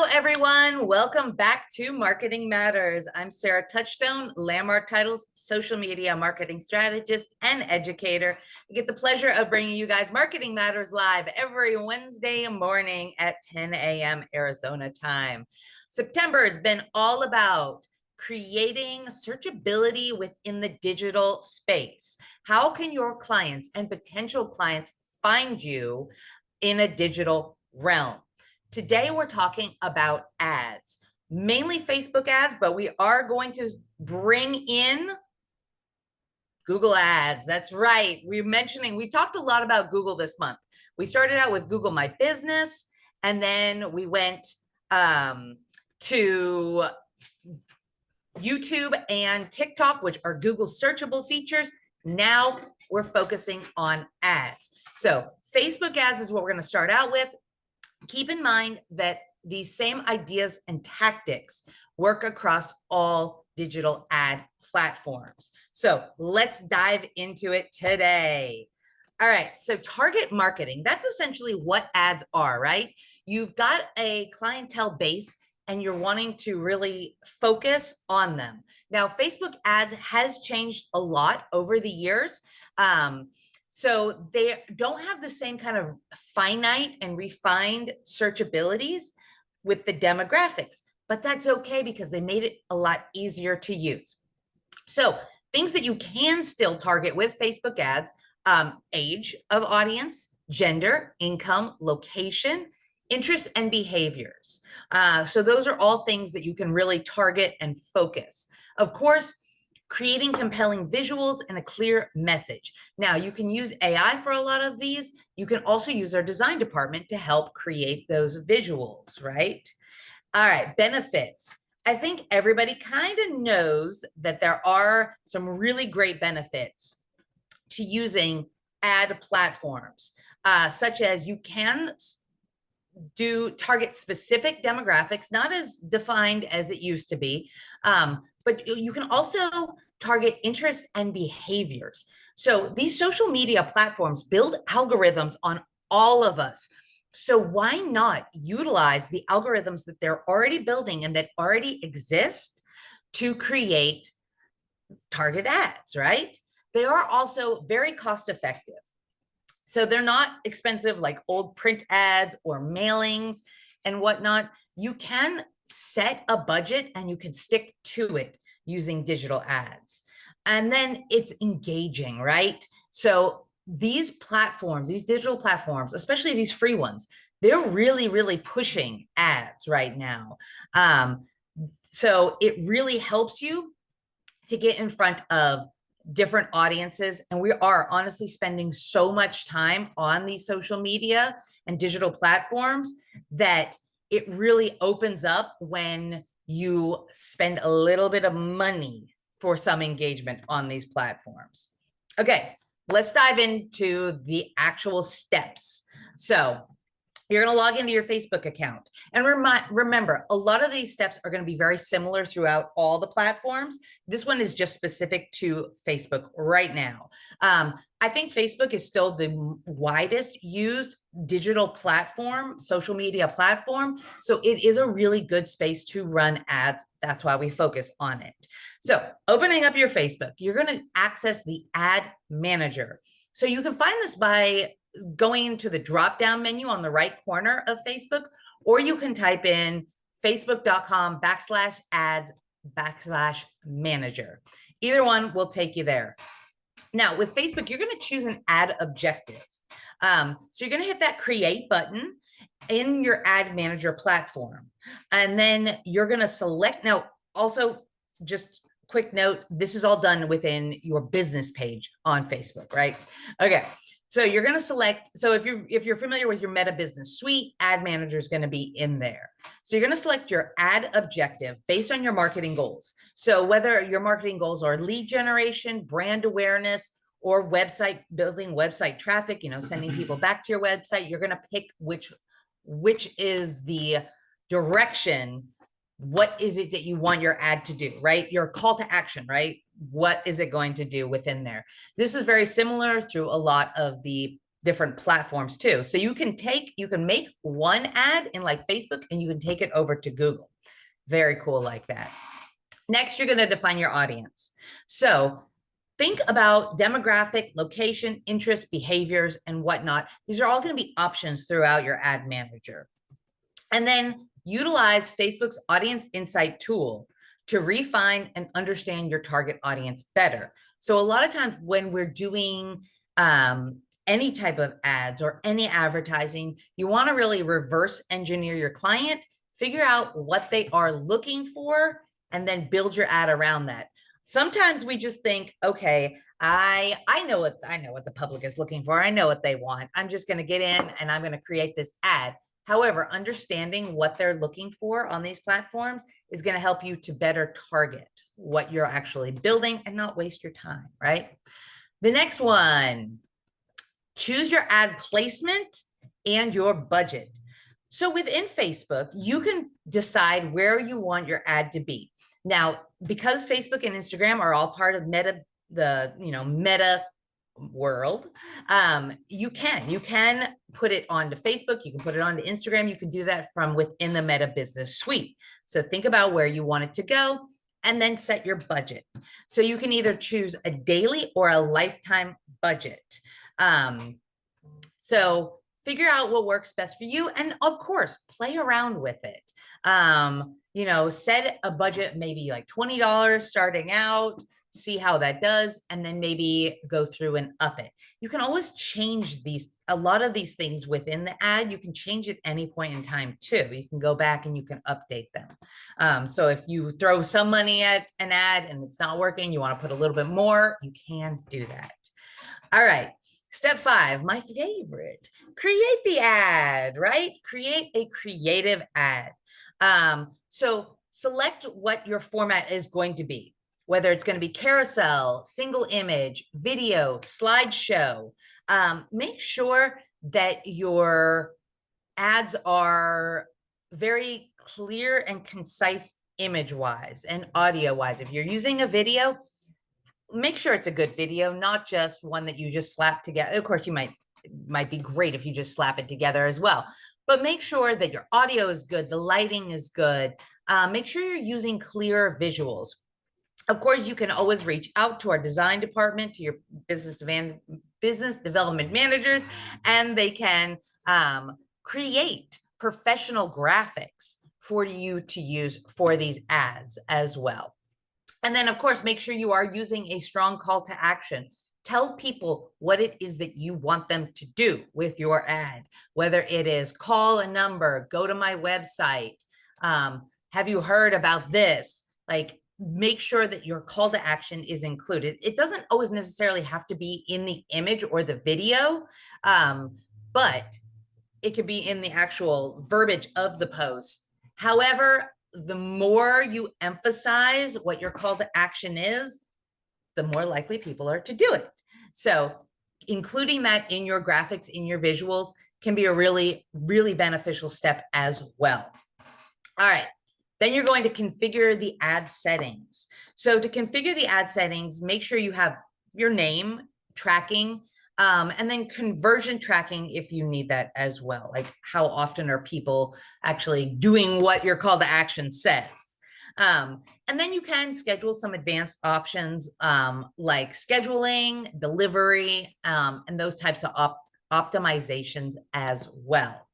Hello, everyone. Welcome back to Marketing Matters. I'm Sarah Touchstone, Landmark Titles, social media marketing strategist and educator. I get the pleasure of bringing you guys Marketing Matters live every Wednesday morning at 10 a.m. Arizona time. September has been all about creating searchability within the digital space. How can your clients and potential clients find you in a digital realm? Today, we're talking about ads, mainly Facebook ads, but we are going to bring in Google ads. That's right. We talked a lot about Google this month. We started out with Google My Business, and then we went to YouTube and TikTok, which are Google searchable features. Now we're focusing on ads. So Facebook ads is what we're going to start out with. Keep in mind that these same ideas and tactics work across all digital ad platforms. So let's dive into it today. All right, so target marketing, that's essentially what ads are, right? You've got a clientele base and you're wanting to really focus on them. Now, Facebook ads has changed a lot over the years. So they don't have the same kind of finite and refined searchabilities with the demographics, but that's okay because they made it a lot easier to use. So things that you can still target with Facebook ads, age of audience, gender, income, location, interests, and behaviors. So those are all things that you can really target and focus. Of course, creating compelling visuals and a clear message. Now, you can use AI for a lot of these. You can also use our design department to help create those visuals, right? All right, benefits. I think everybody kind of knows that there are some really great benefits to using ad platforms, such as you can target specific demographics, not as defined as it used to be, but you can also target interests and behaviors. So these social media platforms build algorithms on all of us. So why not utilize the algorithms that they're already building and that already exist to create target ads, right? They are also very cost effective. So they're not expensive like old print ads or mailings and whatnot. You can set a budget and you can stick to it using digital ads. And then it's engaging, right? So these platforms, these digital platforms, especially these free ones, they're really, really pushing ads right now. So it really helps you to get in front of different audiences. And we are honestly spending so much time on these social media and digital platforms that it really opens up when you spend a little bit of money for some engagement on these platforms. Okay, let's dive into the actual steps. So you're going to log into your Facebook account. And remember, a lot of these steps are going to be very similar throughout all the platforms. This one is just specific to Facebook right now. I think Facebook is still the widest used digital platform, social media platform. So it is a really good space to run ads. That's why we focus on it. So opening up your Facebook, you're going to access the ad manager. So you can find this by going into the drop-down menu on the right corner of Facebook, or you can type in facebook.com/ads/manager. Either one will take you there. Now with Facebook, you're going to choose an ad objective. So you're going to hit that create button in your ad manager platform. And then you're going to select, now also just quick note, this is all done within your business page on Facebook, right? Okay. So you're going to select, so if you're familiar with your Meta Business Suite, Ad Manager is going to be in there. So you're going to select your ad objective based on your marketing goals. So whether your marketing goals are lead generation, brand awareness, or website building, website traffic, sending people back to your website, you're going to pick which is the direction. What is it that you want your ad to do, right? Your call to action, right? What is it going to do within there? This is very similar through a lot of the different platforms too. So you can make one ad in like Facebook and you can take it over to Google. Very cool like that. Next, you're going to define your audience. So think about demographic, location, interests, behaviors, and whatnot. These are all going to be options throughout your ad manager. And then utilize Facebook's audience insight tool to refine and understand your target audience better. So a lot of times when we're doing any type of ads or any advertising, you want to really reverse engineer your client, figure out what they are looking for, and then build your ad around that. Sometimes we just think, okay, I know what the public is looking for. I know what they want. I'm just going to get in and I'm going to create this ad. However, understanding what they're looking for on these platforms is going to help you to better target what you're actually building and not waste your time, right? The next one, choose your ad placement and your budget. So within Facebook, you can decide where you want your ad to be. Now, because Facebook and Instagram are all part of Meta world, you can put it onto Facebook, you can put it onto Instagram, you can do that from within the Meta Business Suite. So think about where you want it to go and then set your budget. So you can either choose a daily or a lifetime budget. So figure out what works best for you, and of course, play around with it. Set a budget, maybe like $20 starting out, see how that does, and then maybe go through and up it. You can always change a lot of these things within the ad. You can change at any point in time too. You can go back and you can update them. So if you throw some money at an ad and it's not working, you want to put a little bit more, you can do that. All right. Step 5, my favorite, create the ad, right? Create a creative ad. So select what your format is going to be, whether it's going to be carousel, single image, video, slideshow. Make sure that your ads are very clear and concise image-wise and audio-wise. If you're using a video, make sure it's a good video, not just one that you just slap together. Of course, it might be great if you just slap it together as well, but make sure that your audio is good, the lighting is good. Make sure you're using clear visuals. Of course, you can always reach out to our design department, to your business development managers, and they can create professional graphics for you to use for these ads as well. And then, of course, make sure you are using a strong call to action. Tell people what it is that you want them to do with your ad, whether it is call a number, go to my website, have you heard about this? Like, make sure that your call to action is included. It doesn't always necessarily have to be in the image or the video, but it could be in the actual verbiage of the post. However, the more you emphasize what your call to action is, the more likely people are to do it. So including that in your graphics, in your visuals, can be a really, really beneficial step as well. All right. Then you're going to configure the ad settings. So to configure the ad settings, make sure you have your name, tracking, and then conversion tracking if you need that as well. Like, how often are people actually doing what your call to action says? And then you can schedule some advanced options like scheduling, delivery, and those types of optimizations as well.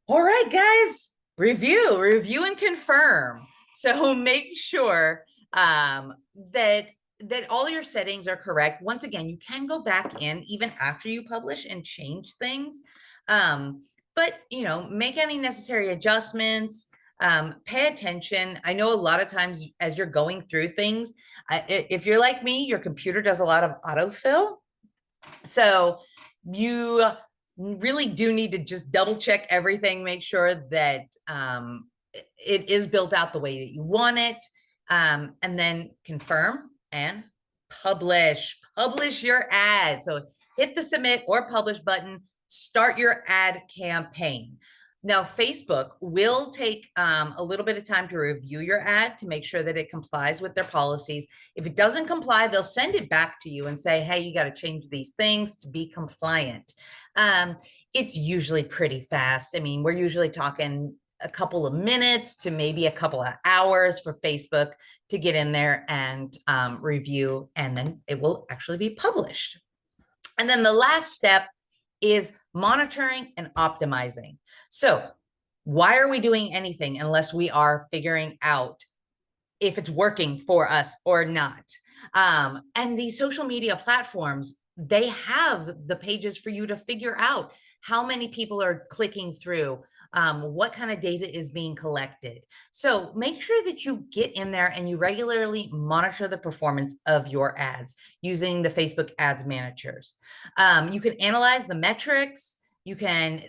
All right, guys, review and confirm. So make sure that all your settings are correct. Once again, you can go back in even after you publish and change things. But, make any necessary adjustments, pay attention. I know a lot of times as you're going through things, if you're like me, your computer does a lot of autofill. So you really do need to just double check everything, make sure that it is built out the way that you want it, and then confirm and publish your ad. So hit the submit or publish button, start your ad campaign. Now, Facebook will take a little bit of time to review your ad to make sure that it complies with their policies. If it doesn't comply, they'll send it back to you and say, hey, you got to change these things to be compliant. It's usually pretty fast. I mean, we're usually talking a couple of minutes to maybe a couple of hours for Facebook to get in there and review, and then it will actually be published. And then the last step is monitoring and optimizing. So why are we doing anything unless we are figuring out if it's working for us or not? And these social media platforms, they have the pages for you to figure out how many people are clicking through, what kind of data is being collected. So make sure that you get in there and you regularly monitor the performance of your ads using the Facebook Ads Managers. You can analyze the metrics. You can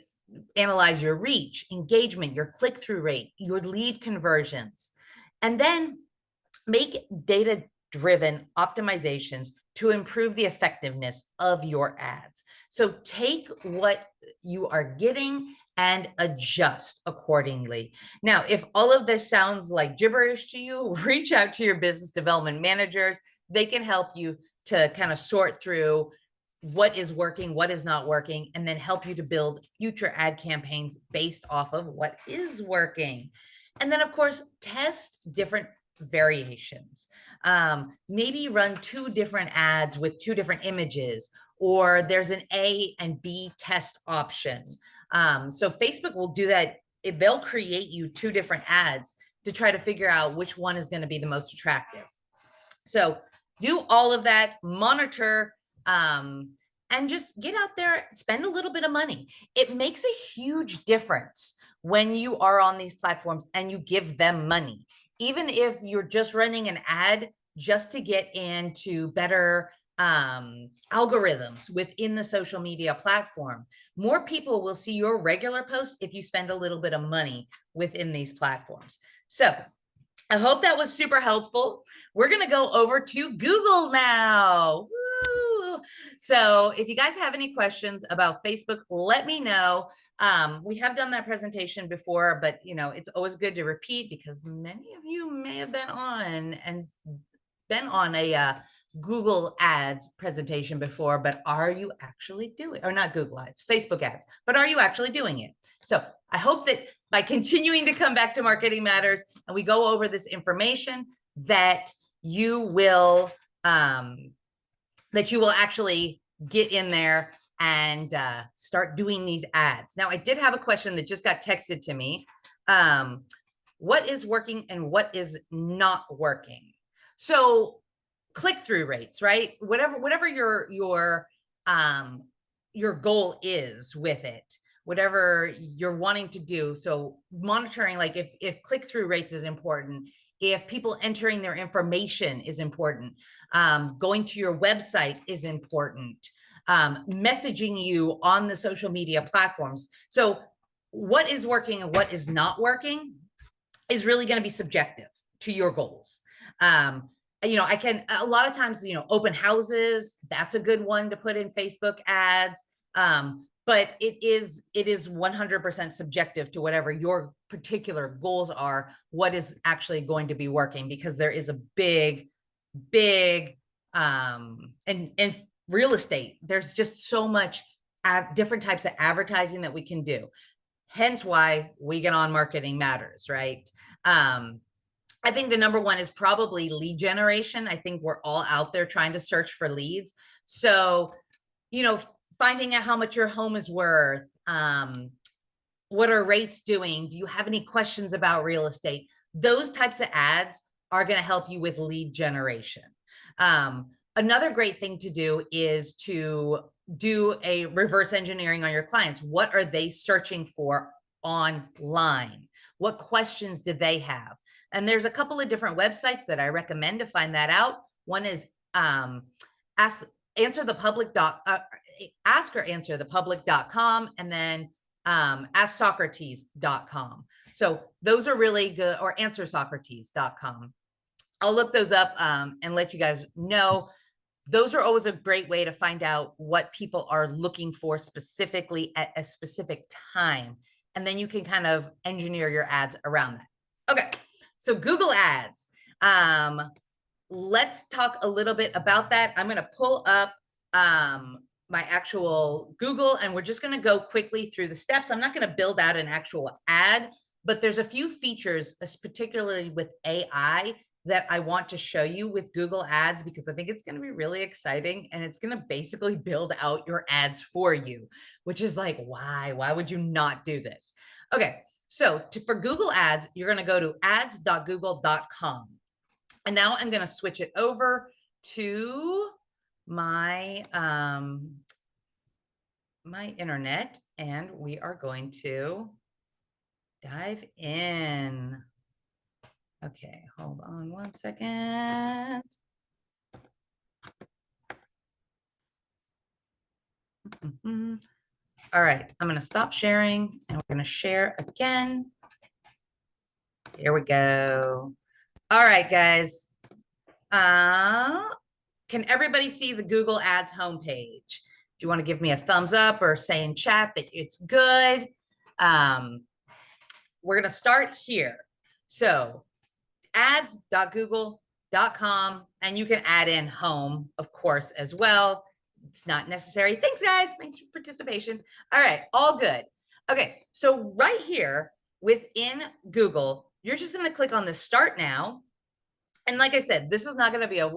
analyze your reach, engagement, your click-through rate, your lead conversions, and then make data-driven optimizations to improve the effectiveness of your ads. So take what you are getting and adjust accordingly. Now, if all of this sounds like gibberish to you, reach out to your business development managers. They can help you to kind of sort through what is working, what is not working, and then help you to build future ad campaigns based off of what is working. And then, of course, test different variations. Maybe run 2 different ads with 2 different images, or there's an A and B test option. So Facebook will do that. They'll create you 2 different ads to try to figure out which one is going to be the most attractive. So do all of that, monitor, and just get out there, spend a little bit of money. It makes a huge difference when you are on these platforms and you give them money. Even if you're just running an ad just to get into better algorithms within the social media platform, more people will see your regular posts if you spend a little bit of money within these platforms. So I hope that was super helpful. We're going to go over to Google now. Woo! So if you guys have any questions about Facebook, let me know. We have done that presentation before, but it's always good to repeat because many of you may have been on a Google Ads presentation before, but are you actually doing, or not Google Ads, Facebook Ads, but are you actually doing it? So I hope that by continuing to come back to Marketing Matters and we go over this information, that you will actually get in there and start doing these ads. Now, I did have a question that just got texted to me. What is working and what is not working? So click-through rates, right? Whatever your goal is with it, whatever you're wanting to do. So monitoring, like if click-through rates is important, if people entering their information is important, going to your website is important, messaging you on the social media platforms. So what is working and what is not working is really going to be subjective to your goals. I can, a lot of times, open houses, that's a good one to put in Facebook ads. But it is 100% subjective to whatever your particular goals are, what is actually going to be working, because there is a big, and real estate, there's just so much different types of advertising that we can do. Hence why we get on Marketing Matters, right? I think the number one is probably lead generation. I think we're all out there trying to search for leads. So, finding out how much your home is worth, what are rates doing? Do you have any questions about real estate? Those types of ads are going to help you with lead generation. Another great thing to do is to do a reverse engineering on your clients. What are they searching for online? What questions do they have? And there's a couple of different websites that I recommend to find that out. One is askorAnswerThePublic.com, and then AskSocrates.com. So those are really good, or AnswerSocrates.com. I'll look those up and let you guys know. Those are always a great way to find out what people are looking for specifically at a specific time and then you can kind of engineer your ads around that. Okay, so Google Ads. Let's talk a little bit about that. I'm going to pull up my actual Google, and we're just going to go quickly through the steps. I'm not going to build out an actual ad, but there's a few features, particularly with AI, that I want to show you with Google Ads, because I think it's going to be really exciting, and it's going to basically build out your ads for you, which is like, why would you not do this? Okay, so for Google Ads, you're going to go to ads.google.com. And now I'm going to switch it over to my my internet, and we are going to dive in. Okay, hold on one second. All right, I'm going to stop sharing, and we're going to share again. Here we go. All right, guys. Can everybody see the Google Ads homepage? If you want to give me a thumbs up or say in chat that it's good. We're going to start here. So ads.google.com, and you can add in home, of course, as well. It's not necessary. Thanks, guys. Thanks for participation. All right, all good. Okay, so right here within Google, you're just going to click on the Start Now. And like I said, this is not going to be a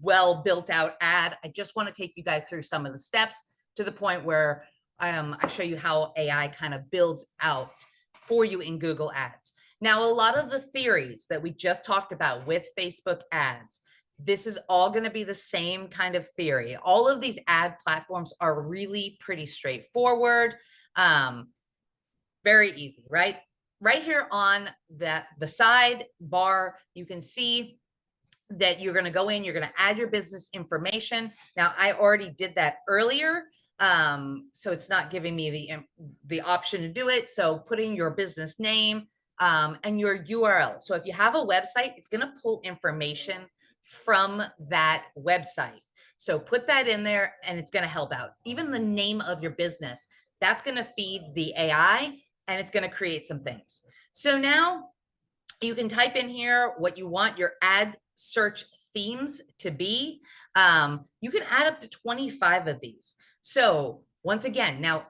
well built out ad. I just want to take you guys through some of the steps to the point where I show you how AI kind of builds out for you in Google Ads. Now, a lot of the theories that we just talked about with Facebook ads, this is all going to be the same kind of theory. All of these ad platforms are really pretty straightforward, very easy, right? Right here on the side bar, you can see that you're going to go in, you're going to add your business information. Now, I already did that earlier, so it's not giving me the option to do it. So put in your business name and your URL. So if you have a website, it's going to pull information from that website. So put that in there, and it's going to help out. Even the name of your business, that's going to feed the AI, and it's going to create some things. So now you can type in here what you want your ad search themes to be. You can add up to 25 of these. So once again, now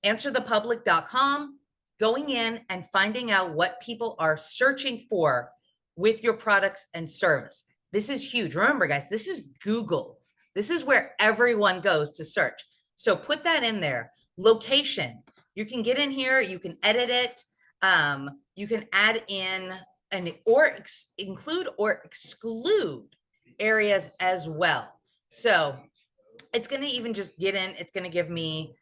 answerthepublic.com, going in and finding out what people are searching for with your products and service. This is huge. Remember, guys, this is Google. This is where everyone goes to search. So put that in there. Location. You can get in here. You can edit it. You can add in include or exclude areas as well. So it's going to even just get in. It's going to give me,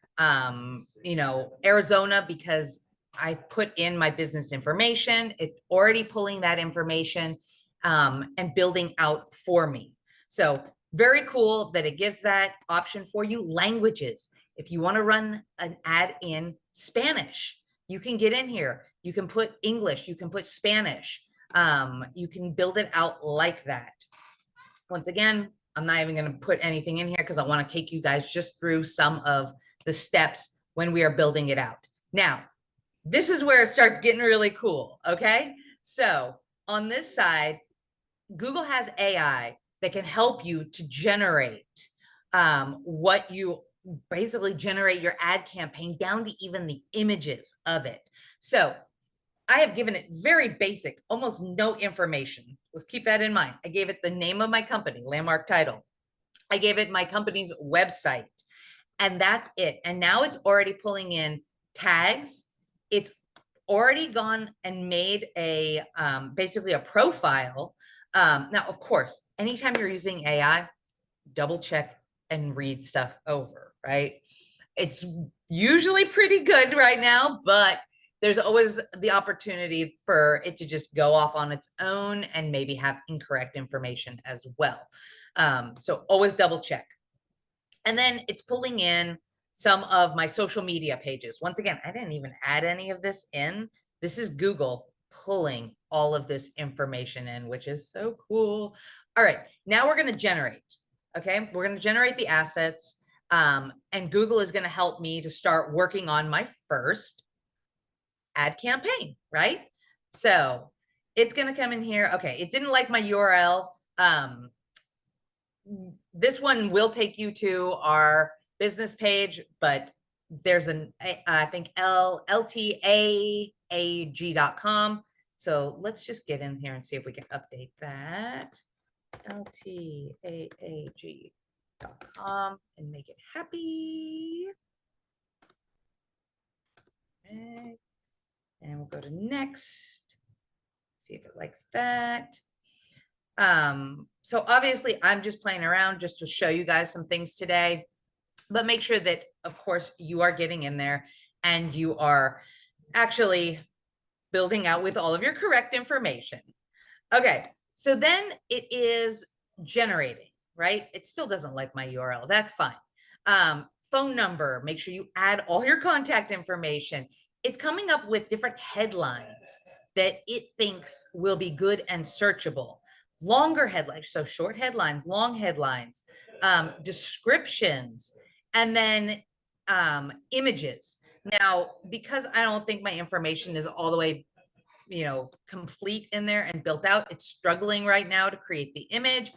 Arizona, because I put in my business information. It's already pulling that information and building out for me. So very cool that it gives that option for you. Languages. If you want to run an ad in Spanish, you can get in here. You can put English, you can put Spanish. You can build it out like that. Once again, I'm not even going to put anything in here because I want to take you guys just through some of the steps when we are building it out. Now, this is where it starts getting really cool, okay? So on this side, Google has AI that can help you to generate what you basically generate your ad campaign down to even the images of it. So I have given it very basic, almost no information. Let's keep that in mind. I gave it the name of my company, Landmark Title. I gave it my company's website, and that's it. And now it's already pulling in tags. It's already gone and made a basically a profile. Now, of course, anytime you're using AI, double check and read stuff over, right? It's usually pretty good right now, but there's always the opportunity for it to just go off on its own and maybe have incorrect information as well. So always double check. And then it's pulling in some of my social media pages. Once again, I didn't even add any of this in. This is Google pulling all of this information in, which is so cool. All right, now we're going to generate. Okay, we're going to generate the assets. And Google is going to help me to start working on my first ad campaign, right? So it's going to come in here. Okay, it didn't like my URL. This one will take you to our business page, but there's an, I think ltaag.com. So let's just get in here and see if we can update that. ltaag.com and make it happy. Okay. And we'll go to next, see if it likes that. So obviously I'm just playing around just to show you guys some things today, but make sure that, of course, you are getting in there and you are actually building out with all of your correct information. Okay, so then it is generating, right? It still doesn't like my URL. That's fine. Phone number, make sure you add all your contact information. It's coming up with different headlines that it thinks will be good and searchable. Longer headlines, so short headlines, long headlines, descriptions, and then images. Now, because I don't think my information is all the way, complete in there and built out, it's struggling right now to create the image,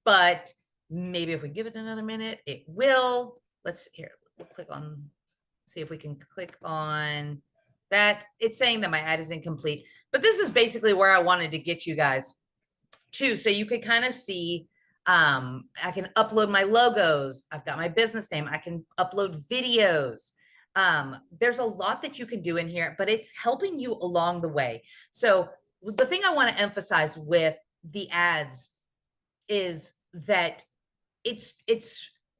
but maybe if we give it another minute, it will. Let's here, we'll click on, see if we can click on that. It's saying that my ad is incomplete, but this is basically where I wanted to get you guys to, so you could kind of see, I can upload my logos. I've got my business name. I can upload videos. There's a lot that you can do in here, but it's helping you along the way. So the thing I want to emphasize with the ads is that it's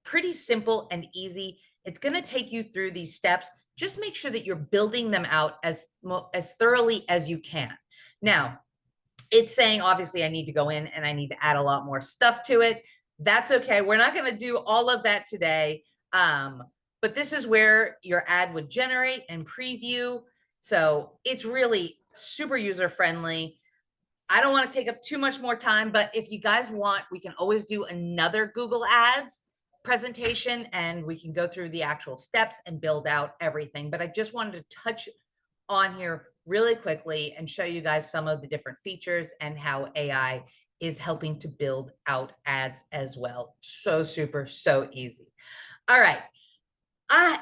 pretty simple and easy. It's going to take you through these steps. Just make sure that you're building them out as thoroughly as you can. Now, it's saying, obviously, I need to go in and I need to add a lot more stuff to it. That's okay. We're not going to do all of that today. But this is where your ad would generate and preview. So it's really super user friendly. I don't want to take up too much more time, but if you guys want, we can always do another Google Ads presentation and we can go through the actual steps and build out everything. But I just wanted to touch on here really quickly and show you guys some of the different features and how AI is helping to build out ads as well. So super, so easy. All right.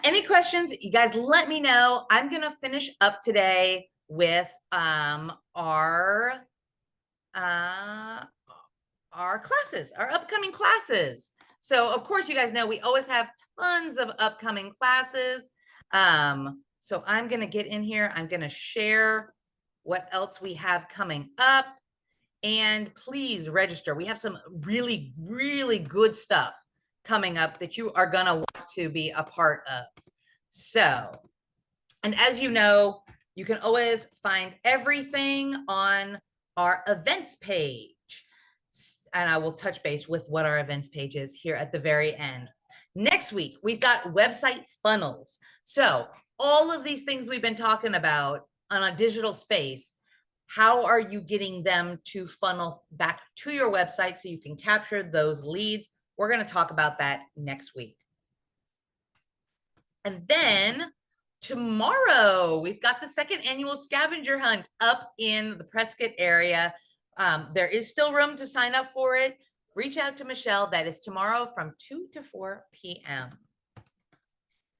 Any questions? You guys let me know. I'm going to finish up today with our classes, our upcoming classes. So of course, you guys know we always have tons of upcoming classes. So I'm going to get in here. I'm going to share what else we have coming up. And please register. We have some really, really good stuff coming up that you are going to want to be a part of. So, and as you know, you can always find everything on our events page. And I will touch base with what our events page is here at the very end. Next week, we've got website funnels. So all of these things we've been talking about on a digital space, how are you getting them to funnel back to your website so you can capture those leads? We're going to talk about that next week. And then tomorrow, we've got the second annual scavenger hunt up in the Prescott area. There is still room to sign up for it. Reach out to Michelle. That is tomorrow from 2 to 4 p.m.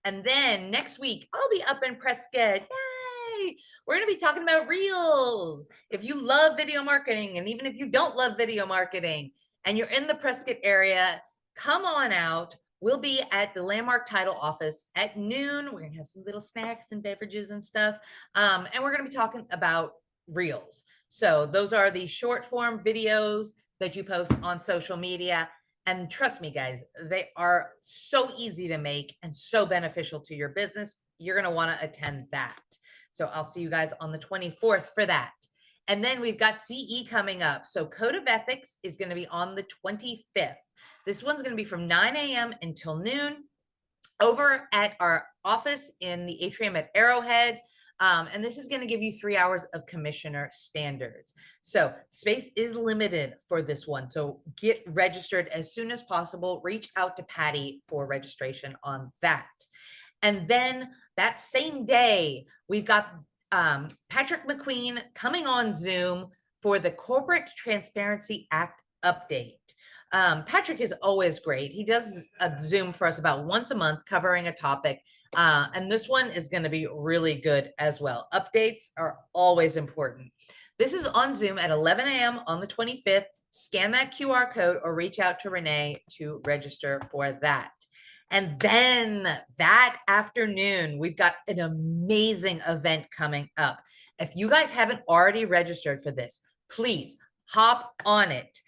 And then next week, I'll be up in Prescott. Yay! We're going to be talking about Reels. If you love video marketing, and even if you don't love video marketing, and you're in the Prescott area, come on out. We'll be at the Landmark Title office at noon. We're going to have some little snacks and beverages and stuff. And we're going to be talking about Reels. So those are the short form videos that you post on social media. And trust me, guys, they are so easy to make and so beneficial to your business. You're going to want to attend that. So I'll see you guys on the 24th for that. And then we've got CE coming up. So Code of Ethics is going to be on the 25th. This one's going to be from 9 a.m. until noon over at our office in the atrium at Arrowhead. And this is going to give you 3 hours of commissioner standards. So space is limited for this one. So get registered as soon as possible. Reach out to Patty for registration on that. And then that same day, we've got Patrick McQueen coming on Zoom for the Corporate Transparency Act update. Patrick is always great. He does a Zoom for us about once a month covering a topic. And this one is going to be really good as well. Updates are always important. This is on Zoom at 11 a.m. on the 25th. Scan that QR code or reach out to Renee to register for that. And then that afternoon, we've got an amazing event coming up. If you guys haven't already registered for this, please hop on it.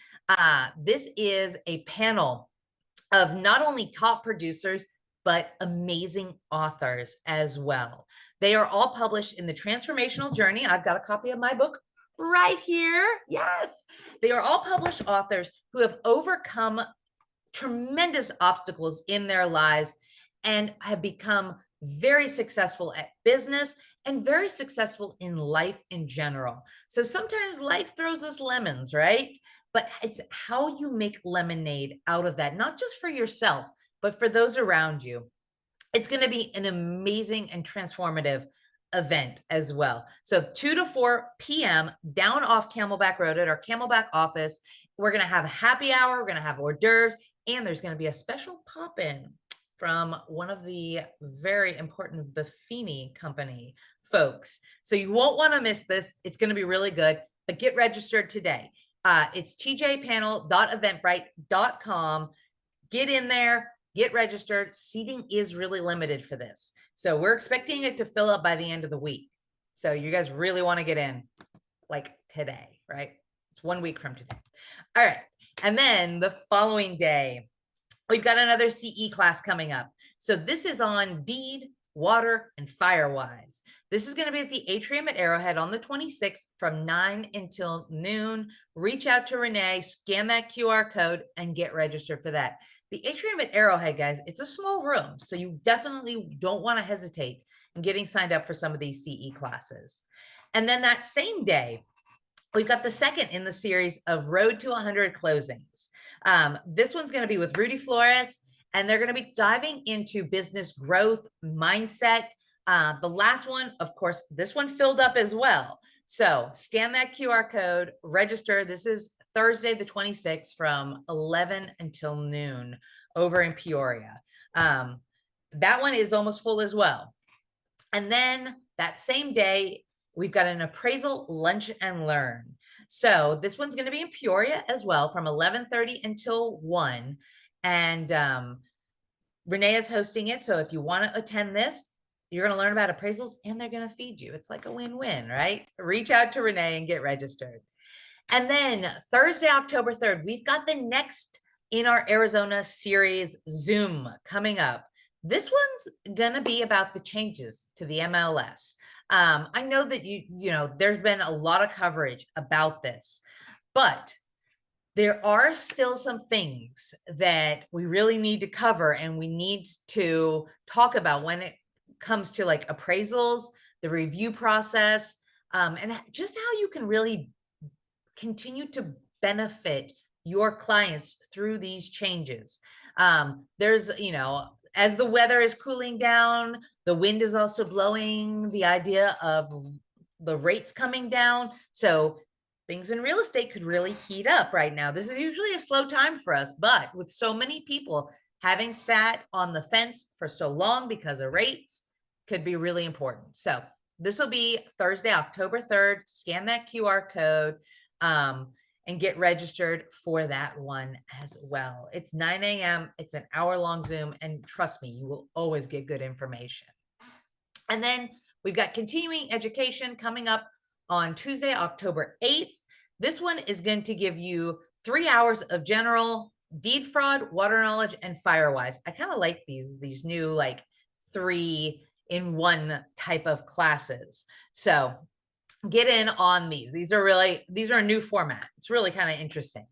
This is a panel of not only top producers, but amazing authors as well. They are all published in the Transformational Journey. I've got a copy of my book right here. Yes, they are all published authors who have overcome tremendous obstacles in their lives and have become very successful at business and very successful in life in general. So sometimes life throws us lemons, right? But it's how you make lemonade out of that, not just for yourself, but for those around you. It's going to be an amazing and transformative event as well. So 2 to 4 p.m. down off Camelback Road at our Camelback office. We're going to have a happy hour. We're going to have hors d'oeuvres, and there's going to be a special pop-in from one of the very important Buffini company folks. So you won't want to miss this. It's going to be really good, but get registered today. It's tjpanel.eventbrite.com. Get in there, get registered. Seating is really limited for this. So we're expecting it to fill up by the end of the week. So you guys really want to get in like today, right? It's 1 week from today. All right. And then the following day, we've got another CE class coming up. So this is on deed, water, and firewise. This is going to be at the Atrium at Arrowhead on the 26th from 9 until noon. Reach out to Renee, scan that QR code, and get registered for that. The Atrium at Arrowhead, guys, it's a small room, so you definitely don't want to hesitate in getting signed up for some of these CE classes. And then that same day, we've got the second in the series of Road to 100 Closings. This one's going to be with Rudy Flores, and they're going to be diving into business growth, mindset. The last one, of course, this one filled up as well. So scan that QR code, register. This is Thursday, the 26th from 11 until noon over in Peoria. That one is almost full as well. And then that same day, we've got an appraisal lunch and learn. So this one's going to be in Peoria as well from 11:30 until 1. And Renee is hosting it. So if you want to attend this, you're going to learn about appraisals and they're going to feed you. It's like a win-win, right? Reach out to Renee and get registered. And then Thursday, October 3rd, we've got the next in our Arizona series Zoom coming up. This one's going to be about the changes to the MLS. I know that there's been a lot of coverage about this, but there are still some things that we really need to cover and we need to talk about when it comes to like appraisals, the review process, and just how you can really continue to benefit your clients through these changes. There's, as the weather is cooling down, the wind is also blowing, the idea of the rates coming down. So things in real estate could really heat up right now. This is usually a slow time for us, but with so many people having sat on the fence for so long because of rates could be really important. So this will be Thursday, October 3rd. Scan that QR code and get registered for that one as well. It's 9 a.m. It's an hour-long Zoom, and trust me, you will always get good information. And then we've got continuing education coming up on Tuesday, October 8th. This one is going to give you 3 hours of general deed fraud, water knowledge, and firewise. I kind of like these new like 3-in-1 type of classes. So get in on these. These are a new format. It's really kind of interesting.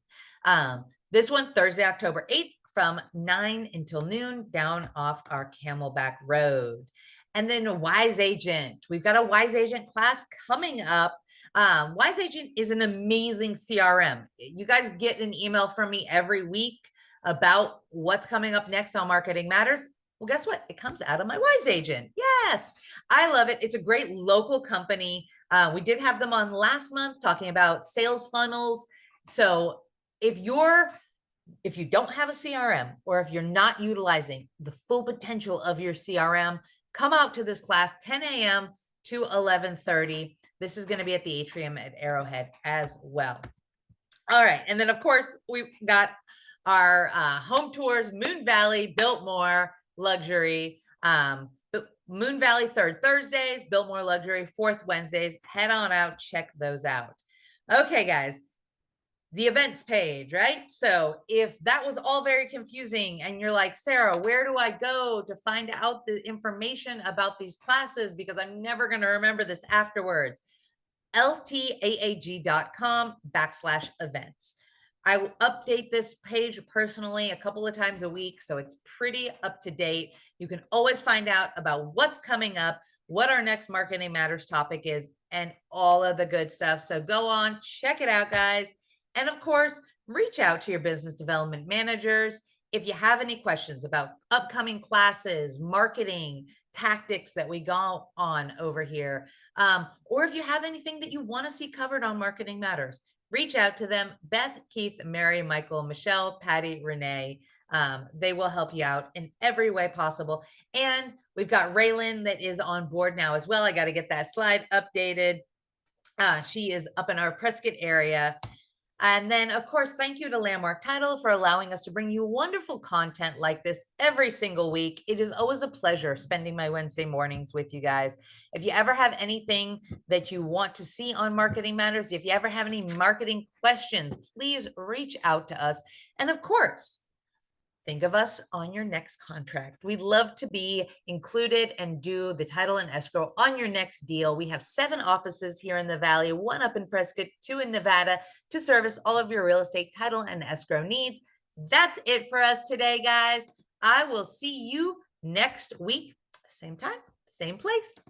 This one, Thursday, October 8th from 9 until noon down off our Camelback Road. And then a Wise Agent. We've got a Wise Agent class coming up. Wise Agent is an amazing CRM. You guys get an email from me every week about what's coming up next on Marketing Matters. Well, guess what? It comes out of my Wise agent. Yes, I love it. It's a great local company. We did have them on last month talking about sales funnels. So if you don't have a CRM, or if you're not utilizing the full potential of your CRM, come out to this class 10 a.m. to 11:30. This is going to be at the atrium at Arrowhead as well. All right. And then, of course, we got our home tours, Moon Valley, Biltmore Luxury, Moon Valley third Thursdays, Biltmore Luxury fourth Wednesdays. Head on out, check those out. Okay, guys, the events page, right? So if that was all very confusing and you're like, Sarah, where do I go to find out the information about these classes? Because I'm never going to remember this afterwards. ltaag.com/events. I will update this page personally a couple of times a week, so it's pretty up to date. You can always find out about what's coming up, what our next Marketing Matters topic is, and all of the good stuff. So go on, check it out, guys. And of course, reach out to your business development managers if you have any questions about upcoming classes, marketing tactics that we go on over here, or if you have anything that you want to see covered on Marketing Matters, reach out to them. Beth, Keith, Mary, Michael, Michelle, Patty, Renee. They will help you out in every way possible. And we've got Raylan that is on board now as well. I got to get that slide updated. She is up in our Prescott area. And then, of course, thank you to Landmark Title for allowing us to bring you wonderful content like this every single week. It is always a pleasure spending my Wednesday mornings with you guys. If you ever have anything that you want to see on Marketing Matters, if you ever have any marketing questions, please reach out to us. And of course, think of us on your next contract. We'd love to be included and do the title and escrow on your next deal. We have 7 offices here in the Valley, 1 up in Prescott, 2 in Nevada, to service all of your real estate title and escrow needs. That's it for us today, guys. I will see you next week, same time, same place.